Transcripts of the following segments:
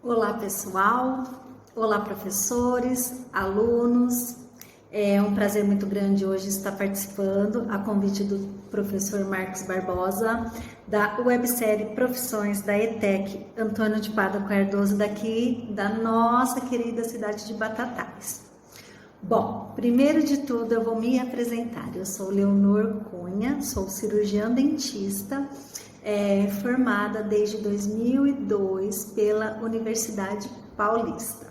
Olá pessoal, olá professores, alunos, é um prazer muito grande hoje estar participando a convite do professor Marcos Barbosa da websérie Profissões da ETEC Antônio de Pádua Cardoso, daqui da nossa querida cidade de Batatais. Bom, primeiro de tudo eu vou me apresentar. Eu sou Leonor Cunha, sou cirurgiã dentista, formada desde 2002 pela Universidade Paulista,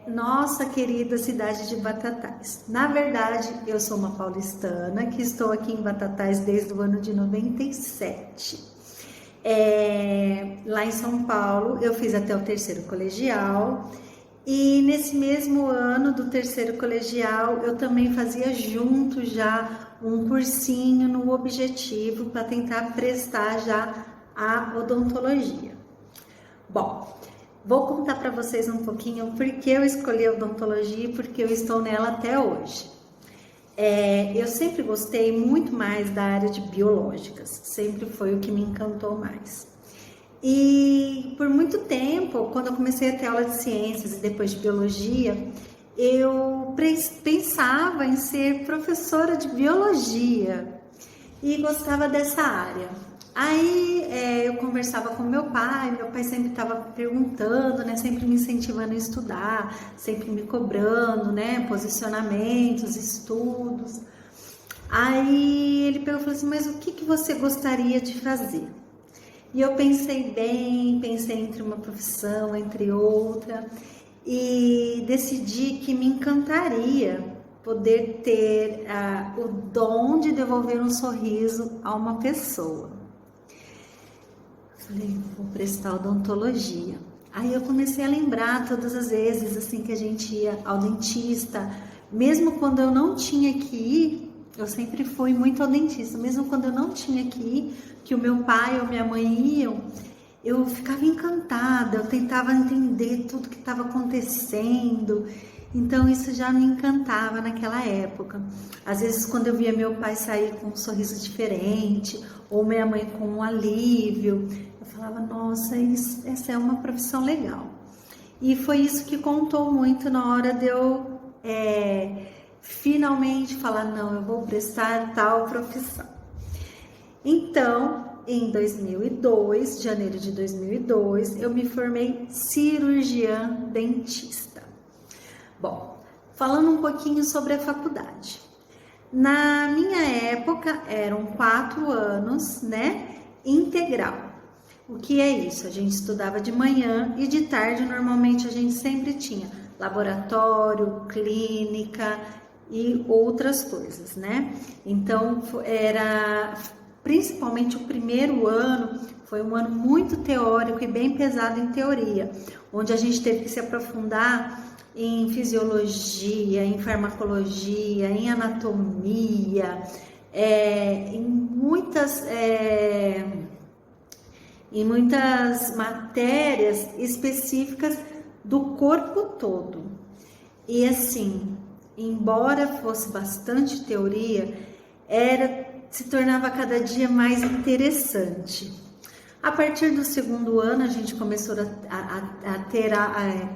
nossa querida cidade de Batatais. Na verdade, eu sou uma paulistana que estou aqui em Batatais desde o ano de 97. Lá em São Paulo, eu fiz até o terceiro colegial. E nesse mesmo ano do terceiro colegial, eu também fazia junto já um cursinho no Objetivo para tentar prestar já a odontologia. Bom, vou contar para vocês um pouquinho por que eu escolhi a odontologia e por que eu estou nela até hoje. Eu sempre gostei muito mais da área de biológicas, sempre foi o que me encantou mais. E por muito tempo, quando eu comecei a ter aula de ciências e depois de biologia, eu pensava em ser professora de biologia e gostava dessa área. Aí eu conversava com meu pai sempre estava perguntando, né, sempre me incentivando a estudar, sempre me cobrando, né, posicionamentos, estudos. Aí ele pegou e falou assim, mas o que você gostaria de fazer? E eu pensei entre uma profissão, entre outra, e decidi que me encantaria poder ter o dom de devolver um sorriso a uma pessoa. Falei, vou prestar odontologia. Aí eu comecei a lembrar todas as vezes assim que a gente ia ao dentista, mesmo quando eu não tinha que ir. Eu sempre fui muito ao dentista, mesmo quando eu não tinha que ir, que o meu pai ou minha mãe iam, eu ficava encantada, eu tentava entender tudo que estava acontecendo, então isso já me encantava naquela época. Às vezes quando eu via meu pai sair com um sorriso diferente, ou minha mãe com um alívio, eu falava, nossa, essa é uma profissão legal. E foi isso que contou muito na hora de eu finalmente falar, não, eu vou prestar tal profissão. Então, em 2002, janeiro de 2002, eu me formei cirurgiã dentista. Bom, falando um pouquinho sobre a faculdade. Na minha época, eram 4 anos, né, integral. O que é isso? A gente estudava de manhã e de tarde, normalmente, a gente sempre tinha laboratório, clínica e outras coisas, né? Então, principalmente o primeiro ano, foi um ano muito teórico e bem pesado em teoria, onde a gente teve que se aprofundar em fisiologia, em farmacologia, em anatomia, em muitas matérias específicas do corpo todo. E assim, embora fosse bastante teoria, se tornava cada dia mais interessante. A partir do segundo ano, a gente começou a ter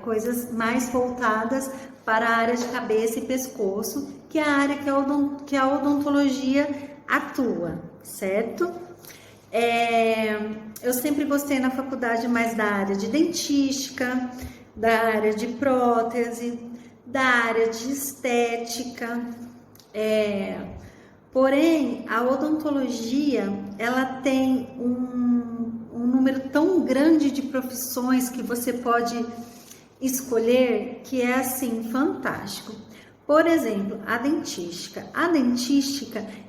coisas mais voltadas para a área de cabeça e pescoço, que é a área que a odontologia atua, certo? Eu sempre gostei na faculdade mais da área de dentística, da área de prótese, da área de estética, porém a odontologia ela tem um número tão grande de profissões que você pode escolher que é assim fantástico. Por exemplo, a dentística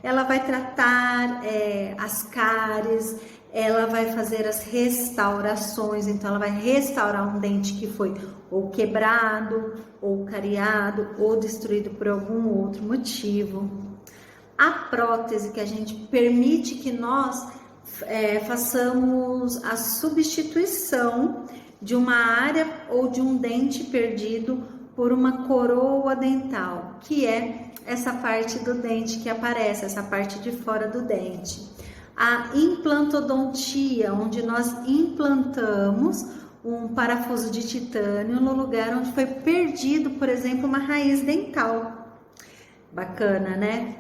ela vai tratar as cáries, ela vai fazer as restaurações, então ela vai restaurar um dente que foi ou quebrado, ou cariado, ou destruído por algum outro motivo. A prótese, que a gente permite que nós façamos a substituição de uma área ou de um dente perdido por uma coroa dental, que é essa parte do dente que aparece, essa parte de fora do dente. A implantodontia, onde nós implantamos um parafuso de titânio no lugar onde foi perdido, por exemplo, uma raiz dental. Bacana, né?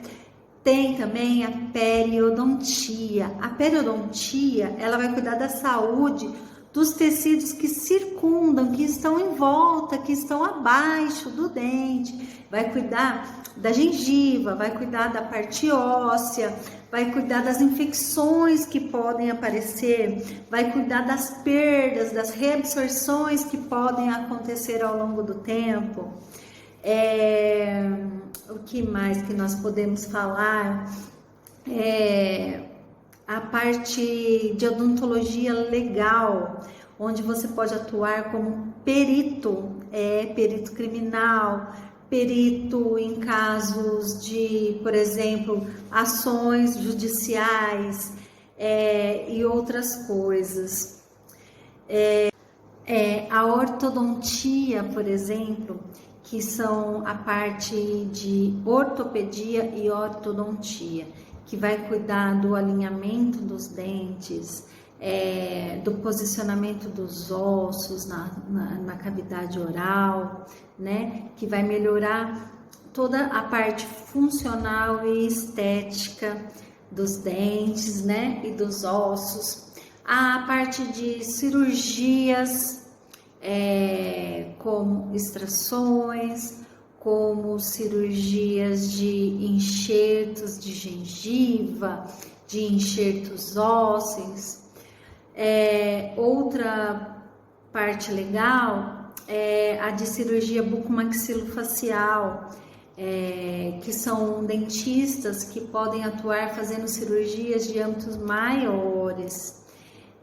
Tem também a periodontia. A periodontia, ela vai cuidar da saúde dos tecidos que circundam, que estão em volta, que estão abaixo do dente. Vai cuidar da gengiva, vai cuidar da parte óssea, vai cuidar das infecções que podem aparecer, vai cuidar das perdas, das reabsorções que podem acontecer ao longo do tempo. O que mais que nós podemos falar? A parte de odontologia legal, onde você pode atuar como perito, perito criminal, perito em casos de, por exemplo, ações judiciais e outras coisas. A ortodontia, por exemplo, que são a parte de ortopedia e ortodontia, que vai cuidar do alinhamento dos dentes, do posicionamento dos ossos na cavidade oral, né? Que vai melhorar toda a parte funcional e estética dos dentes, né? E dos ossos. A parte de cirurgias, como extrações, como cirurgias de enxertos de gengiva, de enxertos ósseos. Outra parte legal é a de cirurgia bucomaxilofacial, que são dentistas que podem atuar fazendo cirurgias de âmbitos maiores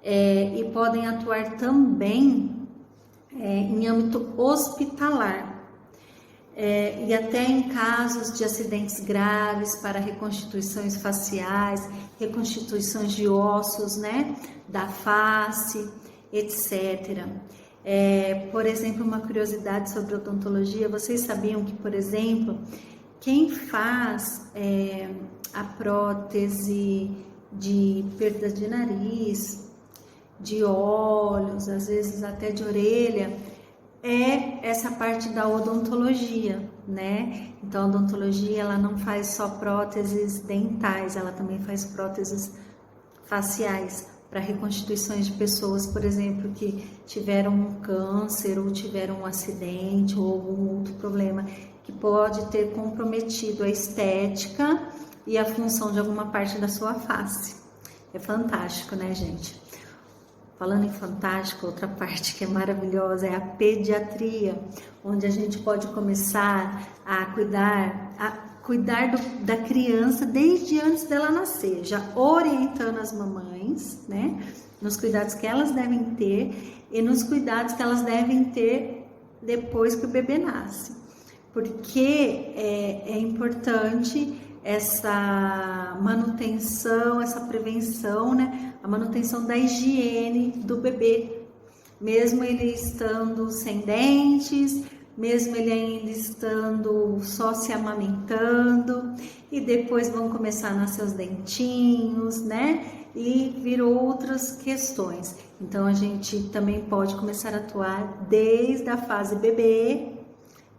e podem atuar também em âmbito hospitalar. E até em casos de acidentes graves para reconstituições faciais, reconstituições de ossos, né, da face, etc. Por exemplo, uma curiosidade sobre odontologia, vocês sabiam que, por exemplo, quem faz a prótese de perda de nariz, de olhos, às vezes até de orelha, essa parte da odontologia, né? Então, a odontologia, ela não faz só próteses dentais, ela também faz próteses faciais para reconstituições de pessoas, por exemplo, que tiveram um câncer ou tiveram um acidente ou algum outro problema que pode ter comprometido a estética e a função de alguma parte da sua face. É fantástico, né, gente? Falando em fantástico, outra parte que é maravilhosa é a pediatria, onde a gente pode começar a cuidar da criança desde antes dela nascer, já orientando as mamães, né, nos cuidados que elas devem ter e nos cuidados que elas devem ter depois que o bebê nasce, porque é importante essa manutenção, essa prevenção, né? A manutenção da higiene do bebê, mesmo ele estando sem dentes, mesmo ele ainda estando só se amamentando, e depois vão começar a nascer os dentinhos, né? E vir outras questões. Então a gente também pode começar a atuar desde a fase bebê,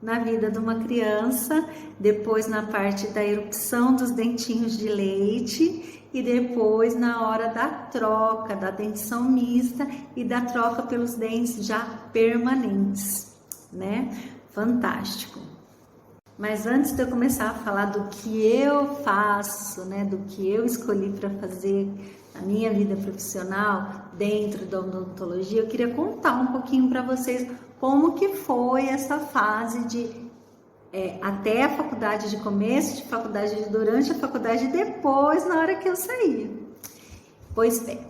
na vida de uma criança, depois na parte da erupção dos dentinhos de leite e depois na hora da troca, da dentição mista e da troca pelos dentes já permanentes, né? Fantástico! Mas antes de eu começar a falar do que eu faço, né, do que eu escolhi para fazer na minha vida profissional dentro da odontologia, eu queria contar um pouquinho para vocês como que foi essa fase de até a faculdade, de começo de faculdade, durante a faculdade e depois na hora que eu saí. Pois bem,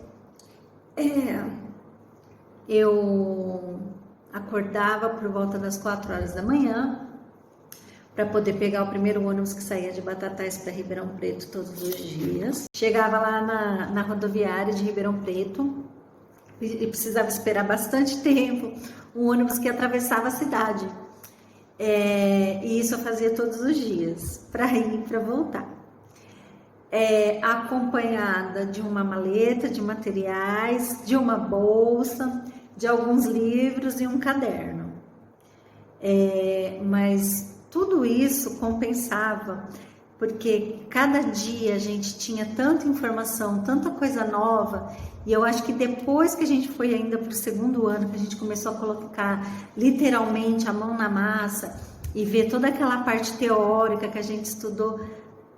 eu acordava por volta das 4 horas da manhã para poder pegar o primeiro ônibus que saía de Batatais para Ribeirão Preto todos os dias. Chegava lá na rodoviária de Ribeirão Preto e precisava esperar bastante tempo um ônibus que atravessava a cidade. E isso eu fazia todos os dias, para ir e para voltar. Acompanhada de uma maleta de materiais, de uma bolsa, de alguns livros e um caderno. Mas tudo isso compensava, porque cada dia a gente tinha tanta informação, tanta coisa nova, e eu acho que depois que a gente foi ainda para o segundo ano, que a gente começou a colocar literalmente a mão na massa e ver toda aquela parte teórica que a gente estudou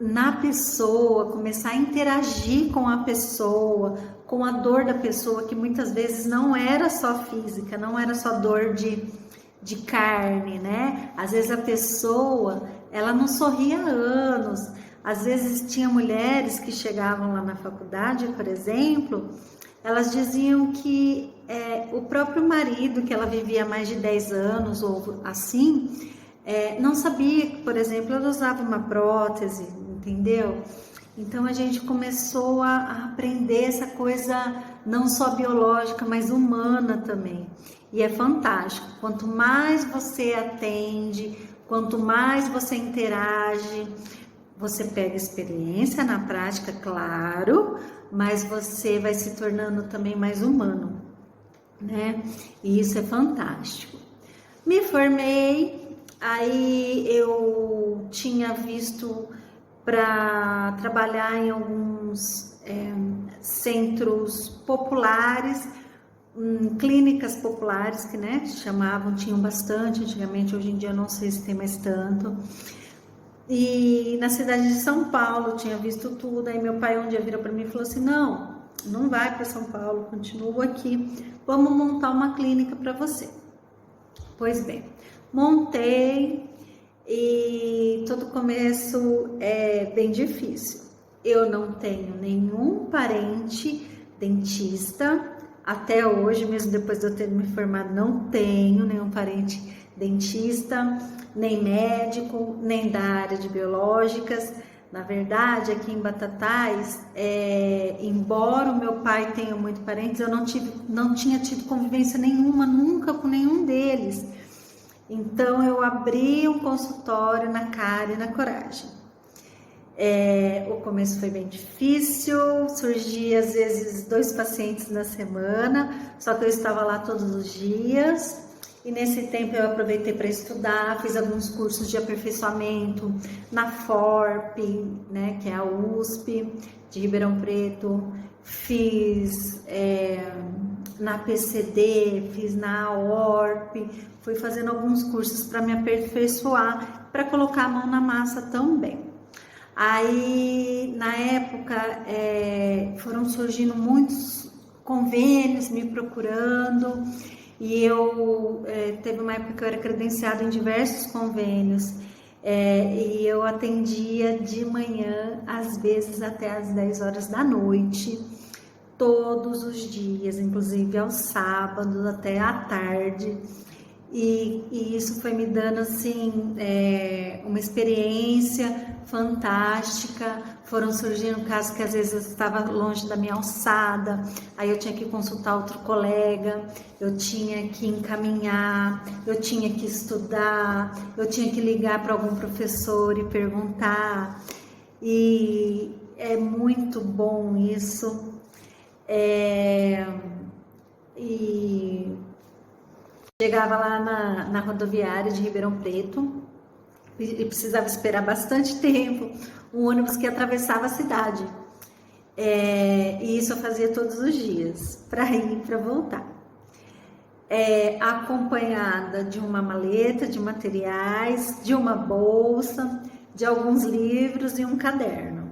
na pessoa, começar a interagir com a pessoa, com a dor da pessoa, que muitas vezes não era só física, não era só dor de carne, né? Às vezes a pessoa, ela não sorria há anos. Às vezes tinha mulheres que chegavam lá na faculdade, por exemplo, elas diziam que o próprio marido, que ela vivia há mais de 10 anos ou assim, não sabia que, por exemplo, ela usava uma prótese, entendeu? Então a gente começou a aprender essa coisa não só biológica, mas humana também. E é fantástico. Quanto mais você atende, quanto mais você interage, você pega experiência na prática, claro, mas você vai se tornando também mais humano, né? E isso é fantástico. Me formei, aí eu tinha visto para trabalhar em alguns centros populares, clínicas populares que, né, chamavam, tinham bastante antigamente, hoje em dia eu não sei se tem mais tanto. E na cidade de São Paulo tinha visto tudo. Aí meu pai um dia virou para mim e falou assim: não vai para São Paulo, continua aqui, vamos montar uma clínica para você. Pois bem, montei, e todo começo é bem difícil. Eu não tenho nenhum parente dentista, até hoje, mesmo depois de eu ter me formado, não tenho nenhum parente dentista, nem médico, nem da área de biológicas. Na verdade, aqui em Batatais, embora o meu pai tenha muitos parentes, eu não tinha tido convivência nenhuma, nunca com nenhum deles. Então, eu abri um consultório na cara e na coragem. O começo foi bem difícil, surgia às vezes 2 pacientes na semana, só que eu estava lá todos os dias. E nesse tempo eu aproveitei para estudar, fiz alguns cursos de aperfeiçoamento na FORP, né, que é a USP de Ribeirão Preto, fiz na PCD, fiz na AORP, fui fazendo alguns cursos para me aperfeiçoar, para colocar a mão na massa também. Aí, na época, foram surgindo muitos convênios me procurando, e eu teve uma época que eu era credenciada em diversos convênios, e eu atendia de manhã, às vezes até às 10 horas da noite, todos os dias, inclusive aos sábados até à tarde. E isso foi me dando assim uma experiência fantástica. Foram surgindo casos que às vezes eu estava longe da minha alçada, aí eu tinha que consultar outro colega, eu tinha que encaminhar, eu tinha que estudar, eu tinha que ligar para algum professor e perguntar. E é muito bom isso. E chegava lá na rodoviária de Ribeirão Preto e precisava esperar bastante tempo um ônibus que atravessava a cidade. E isso eu fazia todos os dias, para ir e para voltar. Acompanhada de uma maleta de materiais, de uma bolsa, de alguns livros e um caderno.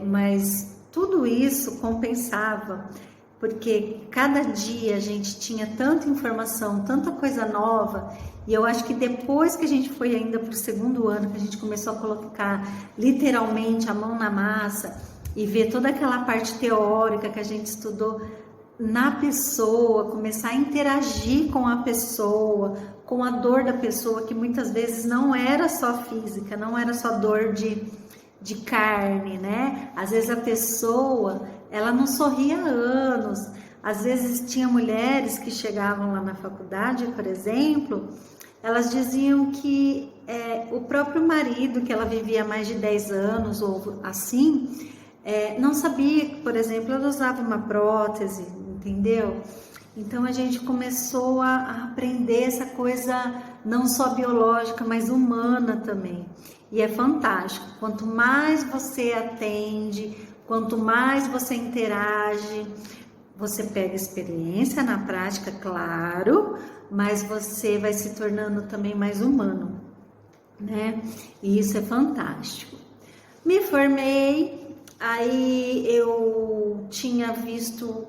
Mas tudo isso compensava, porque cada dia a gente tinha tanta informação, tanta coisa nova, e eu acho que depois que a gente foi ainda para o segundo ano, que a gente começou a colocar literalmente a mão na massa e ver toda aquela parte teórica que a gente estudou na pessoa, começar a interagir com a pessoa, com a dor da pessoa, que muitas vezes não era só física, não era só dor de carne, né? Às vezes a pessoa, ela não sorria há anos. Às vezes tinha mulheres que chegavam lá na faculdade, por exemplo, elas diziam que o próprio marido, que ela vivia há mais de 10 anos ou assim, não sabia que, por exemplo, ela usava uma prótese, entendeu? Então a gente começou a aprender essa coisa não só biológica, mas humana também. E é fantástico. Quanto mais você atende, quanto mais você interage, você pega experiência na prática, claro, mas você vai se tornando também mais humano, né? E isso é fantástico. Me formei, aí eu tinha visto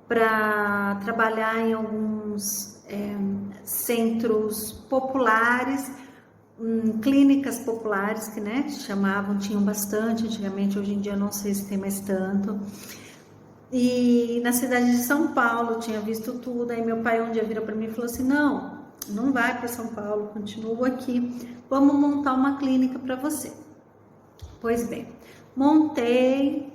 para trabalhar em alguns centros populares, clínicas populares que, né, chamavam, tinham bastante antigamente, hoje em dia não sei se tem mais tanto. E na cidade de São Paulo tinha visto tudo. Aí meu pai um dia virou para mim e falou assim: não vai para São Paulo, continua aqui, vamos montar uma clínica para você. Pois bem, montei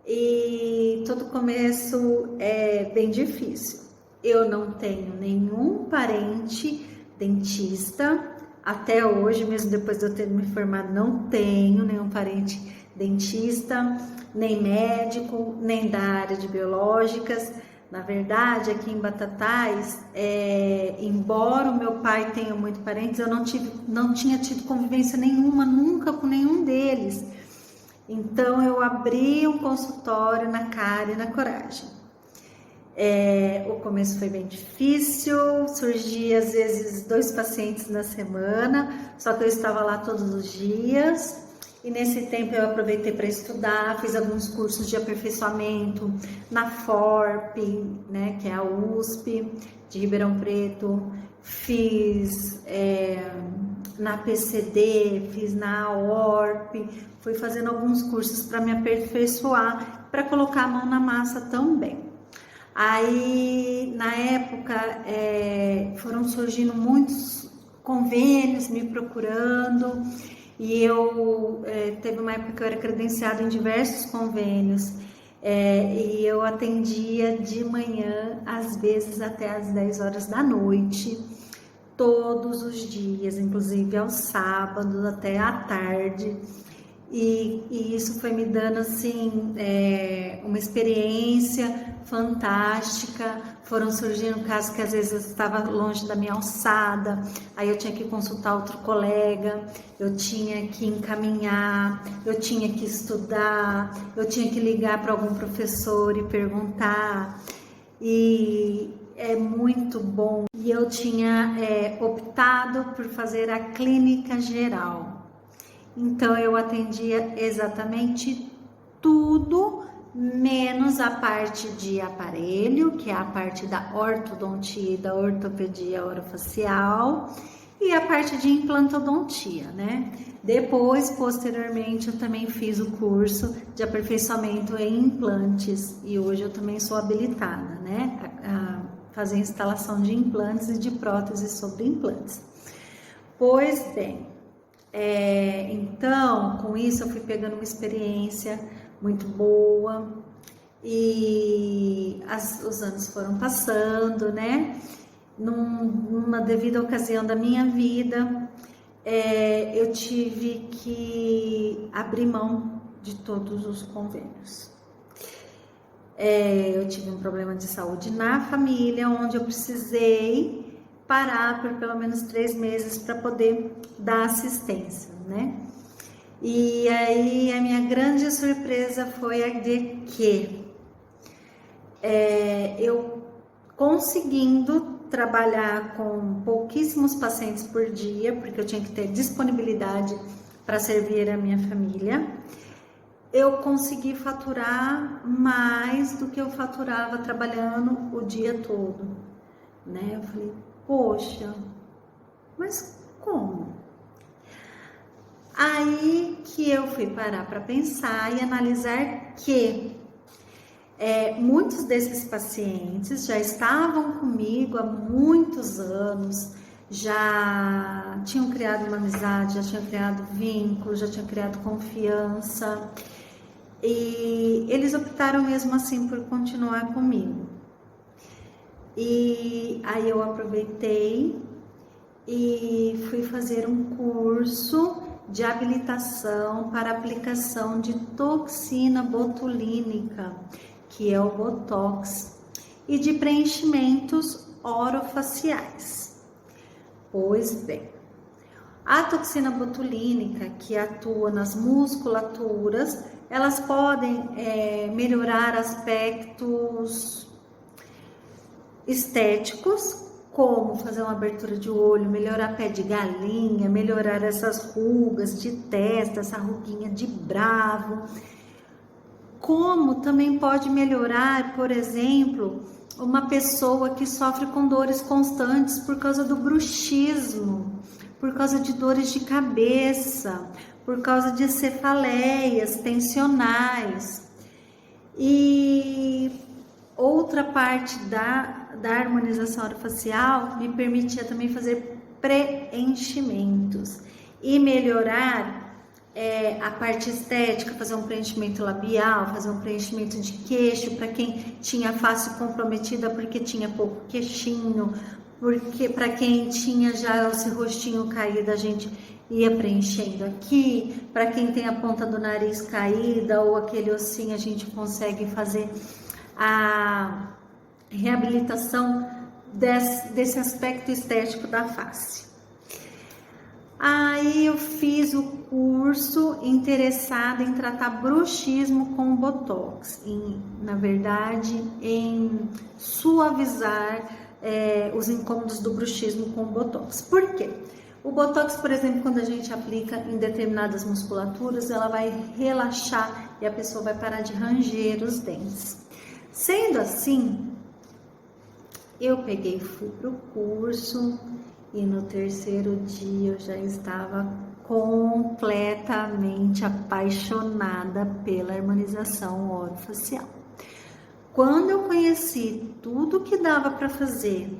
e todo começo é bem difícil. Eu não tenho nenhum parente dentista, até hoje, mesmo depois de eu ter me formado, não tenho nenhum parente dentista, nem médico, nem da área de biológicas. Na verdade, aqui em Batatais, embora o meu pai tenha muitos parentes, eu não tinha tido convivência nenhuma, nunca com nenhum deles. Então, eu abri um consultório na cara e na coragem. O começo foi bem difícil, surgia às vezes 2 pacientes na semana, só que eu estava lá todos os dias. E nesse tempo eu aproveitei para estudar, fiz alguns cursos de aperfeiçoamento na FORP, né, que é a USP de Ribeirão Preto, fiz na PCD, fiz na AORP, fui fazendo alguns cursos para me aperfeiçoar, para colocar a mão na massa também. Aí, na época, foram surgindo muitos convênios me procurando, e eu teve uma época que eu era credenciada em diversos convênios, e eu atendia de manhã, às vezes até às 10 horas da noite, todos os dias, inclusive aos sábados até à tarde. E isso foi me dando assim uma experiência fantástica. Foram surgindo casos que às vezes eu estava longe da minha alçada, aí eu tinha que consultar outro colega, eu tinha que encaminhar, eu tinha que estudar, eu tinha que ligar para algum professor e perguntar. E é muito bom. E eu tinha optado por fazer a clínica geral. Então eu atendia exatamente tudo, menos a parte de aparelho, que é a parte da ortodontia e da ortopedia orofacial, e a parte de implantodontia, né? Depois, posteriormente, eu também fiz o curso de aperfeiçoamento em implantes, e hoje eu também sou habilitada, né, a fazer instalação de implantes e de próteses sobre implantes. Pois bem, então, com isso eu fui pegando uma experiência muito boa e os anos foram passando, né? Numa devida ocasião da minha vida, eu tive que abrir mão de todos os convênios. Eu tive um problema de saúde na família, onde eu precisei parar por pelo menos 3 meses para poder dar assistência, né? E aí a minha grande surpresa foi a de que eu conseguindo trabalhar com pouquíssimos pacientes por dia, porque eu tinha que ter disponibilidade para servir a minha família, eu consegui faturar mais do que eu faturava trabalhando o dia todo, né? Eu falei, poxa, mas como? Aí que eu fui parar para pensar e analisar que muitos desses pacientes já estavam comigo há muitos anos, já tinham criado uma amizade, já tinham criado vínculo, já tinham criado confiança, e eles optaram mesmo assim por continuar comigo. E aí eu aproveitei e fui fazer um curso de habilitação para aplicação de toxina botulínica, que é o Botox. e de preenchimentos orofaciais. Pois bem, a toxina botulínica, que atua nas musculaturas, elas podem melhorar aspectos estéticos, como fazer uma abertura de olho, melhorar pé de galinha, melhorar essas rugas de testa, essa ruguinha de bravo. Como também pode melhorar, por exemplo, uma pessoa que sofre com dores constantes por causa do bruxismo, por causa de dores de cabeça, por causa de cefaleias tensionais. E outra parte da harmonização orofacial me permitia também fazer preenchimentos e melhorar a parte estética, fazer um preenchimento labial, fazer um preenchimento de queixo para quem tinha face comprometida porque tinha pouco queixinho, porque para quem tinha já esse rostinho caído, a gente ia preenchendo aqui. Para quem tem a ponta do nariz caída ou aquele ossinho, a gente consegue fazer a reabilitação desse aspecto estético da face. Aí eu fiz o curso interessada em tratar bruxismo com botox, na verdade, em suavizar os incômodos do bruxismo com botox. Por quê? O botox, por exemplo, quando a gente aplica em determinadas musculaturas, ela vai relaxar e a pessoa vai parar de ranger os dentes. Sendo assim, eu peguei e fui pro curso e no terceiro dia eu já estava completamente apaixonada pela harmonização orofacial. Quando eu conheci tudo que dava para fazer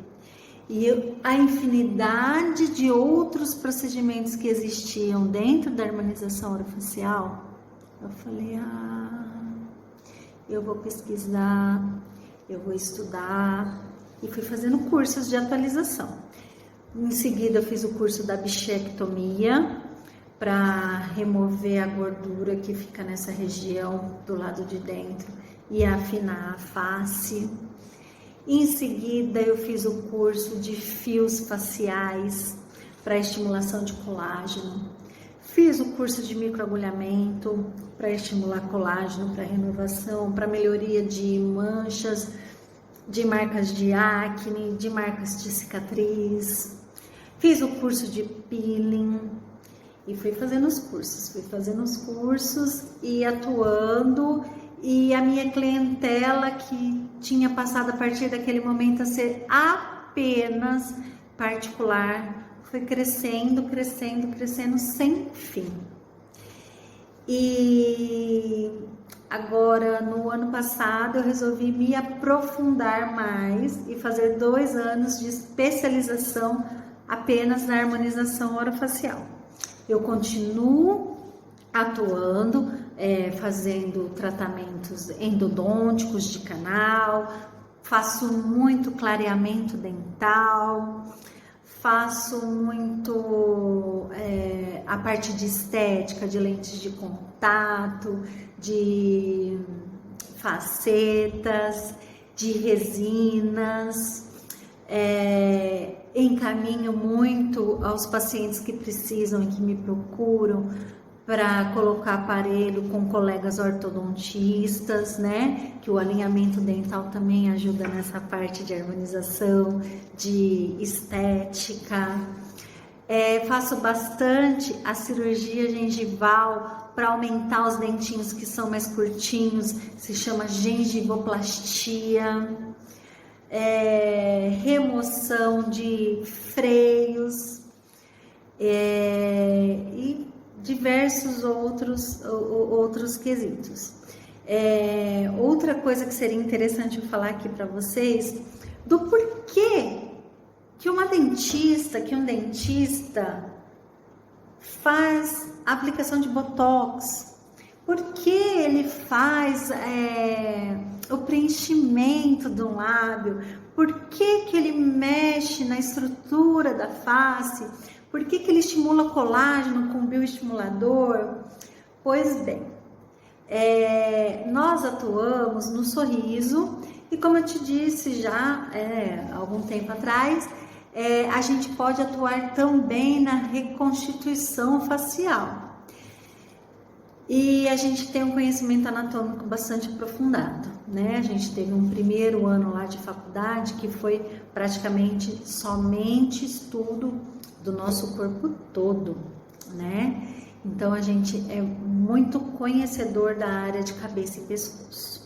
e a infinidade de outros procedimentos que existiam dentro da harmonização orofacial, eu falei, eu vou pesquisar, eu vou estudar, e fui fazendo cursos de atualização. Em seguida eu fiz o curso da bichectomia, para remover a gordura que fica nessa região do lado de dentro e afinar a face. Em seguida eu fiz o curso de fios faciais para estimulação de colágeno. Fiz o curso de microagulhamento para estimular colágeno, para renovação, para melhoria de manchas, de marcas de acne, de marcas de cicatriz. Fiz o curso de peeling e fui fazendo os cursos e atuando. E a minha clientela, que tinha passado a partir daquele momento a ser apenas particular, foi crescendo sem fim. E agora, no ano passado, eu resolvi me aprofundar mais e fazer 2 anos de especialização apenas na harmonização orofacial. Eu continuo atuando, fazendo tratamentos endodônticos de canal, faço muito clareamento dental, faço muito a parte de estética, de lentes de contato, de facetas, de resinas, encaminho muito aos pacientes que precisam e que me procuram para colocar aparelho com colegas ortodontistas, né? Que o alinhamento dental também ajuda nessa parte de harmonização, de estética. Faço bastante a cirurgia gengival para aumentar os dentinhos que são mais curtinhos, se chama gengivoplastia. Remoção de freios e diversos outros quesitos. Outra coisa que seria interessante eu falar aqui para vocês, do porquê que um dentista faz a aplicação de botox, por que ele faz o preenchimento do lábio, por que ele mexe na estrutura da face, por que ele estimula colágeno com bioestimulador? Pois bem, nós atuamos no sorriso E como eu te disse já algum tempo atrás, a gente pode atuar também na reconstituição facial. E a gente tem um conhecimento anatômico bastante aprofundado, né? A gente teve um primeiro ano lá de faculdade que foi praticamente somente estudo do nosso corpo todo, né? Então a gente é muito conhecedor da área de cabeça e pescoço.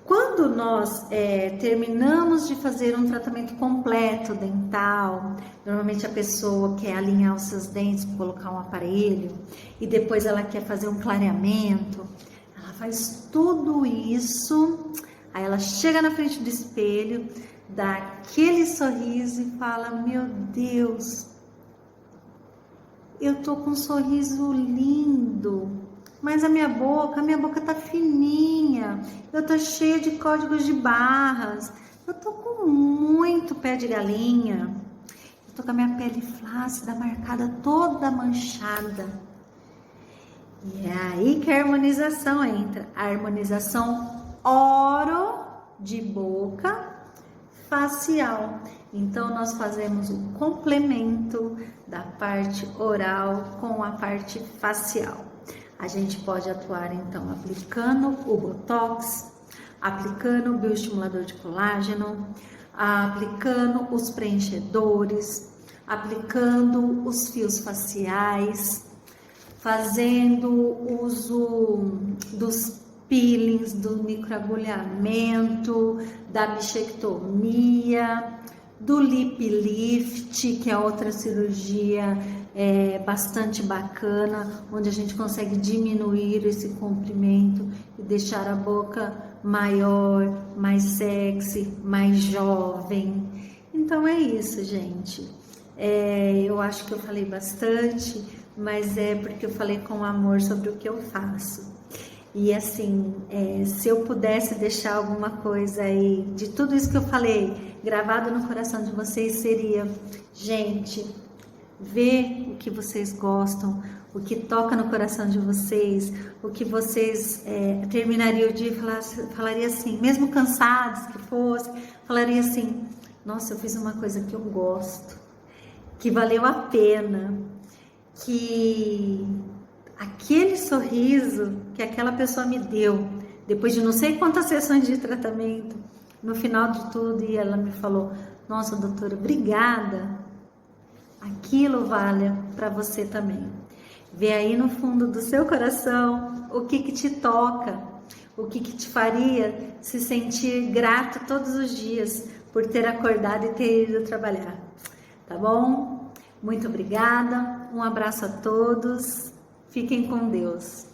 Quando nós terminamos de fazer um tratamento completo dental, normalmente a pessoa quer alinhar os seus dentes, colocar um aparelho, e depois ela quer fazer um clareamento, ela faz tudo isso, aí ela chega na frente do espelho, dá aquele sorriso e fala: meu Deus, eu tô com um sorriso lindo, mas a minha boca tá fininha, eu tô cheia de códigos de barras, eu tô com muito pé de galinha, eu tô com a minha pele flácida, marcada, toda manchada. E é aí que a harmonização entra, a harmonização oro de boca facial. Então nós fazemos o complemento da parte oral com a parte facial. A gente pode atuar então aplicando o Botox, aplicando o bioestimulador de colágeno, aplicando os preenchedores, aplicando os fios faciais, fazendo uso dos peelings, do microagulhamento, da bichectomia, do lip lift, que é outra cirurgia bastante bacana, onde a gente consegue diminuir esse comprimento e deixar a boca maior, mais sexy, mais jovem. Então é isso, gente. Eu acho que eu falei bastante, mas é porque eu falei com amor sobre o que eu faço. E assim, se eu pudesse deixar alguma coisa aí de tudo isso que eu falei gravado no coração de vocês, seria: gente, vê o que vocês gostam, o que toca no coração de vocês, o que vocês terminariam o dia e falaria assim, mesmo cansados que fosse, falaria assim: nossa, eu fiz uma coisa que eu gosto, que valeu a pena, que aquele sorriso que aquela pessoa me deu, depois de não sei quantas sessões de tratamento, no final de tudo, e ela me falou: nossa, doutora, obrigada. Aquilo vale para você também. Vê aí no fundo do seu coração o que te toca, o que te faria se sentir grato todos os dias por ter acordado e ter ido trabalhar. Tá bom? Muito obrigada, um abraço a todos, fiquem com Deus.